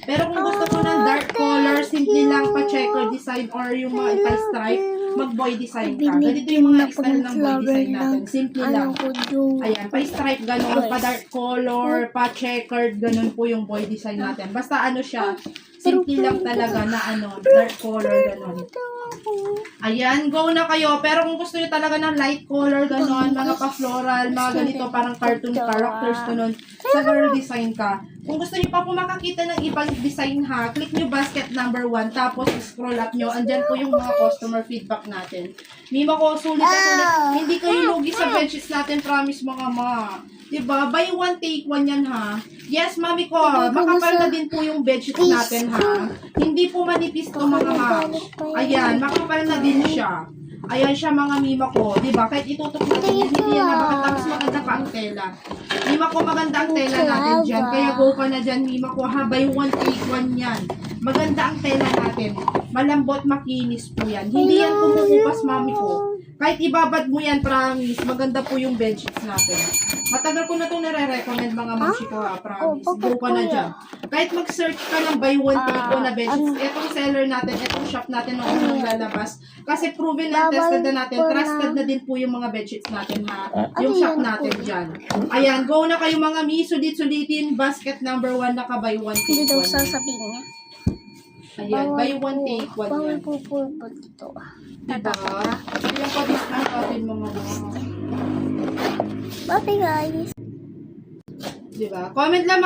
Pero kung gusto ko ng dark color, simple lang pa-checker design or yung mga ipa-stripe, mag-boy design ka. Ganito yung mga style ng boy design natin. Simple lang. Ayan, pa-stripe ganun, pa-dark color, pa-checkered, ganun po yung boy design natin. Basta ano siya, simple lang talaga na ano, dark color, ganun. Ayan, go na kayo. Pero kung gusto nyo talaga ng light color, gano'n, mga pa-floral, mga ganito, parang cartoon characters, gano'n, sa girl design ka. Kung gusto nyo pa po makakita ng ibang design ha, click nyo basket number 1, tapos scroll up nyo. Andyan po yung mga customer feedback natin. Mima ko, sulit na sulit. Hindi kayo lugi sa bedsheets natin, promise mga ma. Diba? Buy one, take one yan ha. Yes, mami ko, makapal na din po yung bedsheets natin ha. Hindi po manipis to mga ma. Ayan, makapal na din siya. Ayan siya mga mima ko. Diba? Kahit itutok natin, hindi yan na. Tapos maganda pa ang tela. Mima ko, maganda ang tela natin dyan. Kaya go ka na dyan, mima ko ha. Buy one, take one yan. Maganda ang tela natin. Malambot, makinis po yan. Hindi yan kumukupas, mami ko. Kahit ibabad mo yan, promise, maganda po yung bedsheets natin. Matagal ko na itong nare-recommend mga mamsi ko ha, promise. Go ka na dyan. Kahit mag-search ka ng buy one, take one na bedsheets, etong seller natin, etong shop natin na unang lalabas. Kasi proven and tested na natin, trusted na din po yung mga bedsheets natin ha. Yung shop natin dyan. Ayan, go na kayo mga mi, sulit-sulitin, basket number 1, naka buy one, take Hindi daw one. sasabihin niya. Ayan, buy one, take one yan. Bawal po dito. Diba? Kaya pa-discount natin mga Bye guys. Diba? Comment lang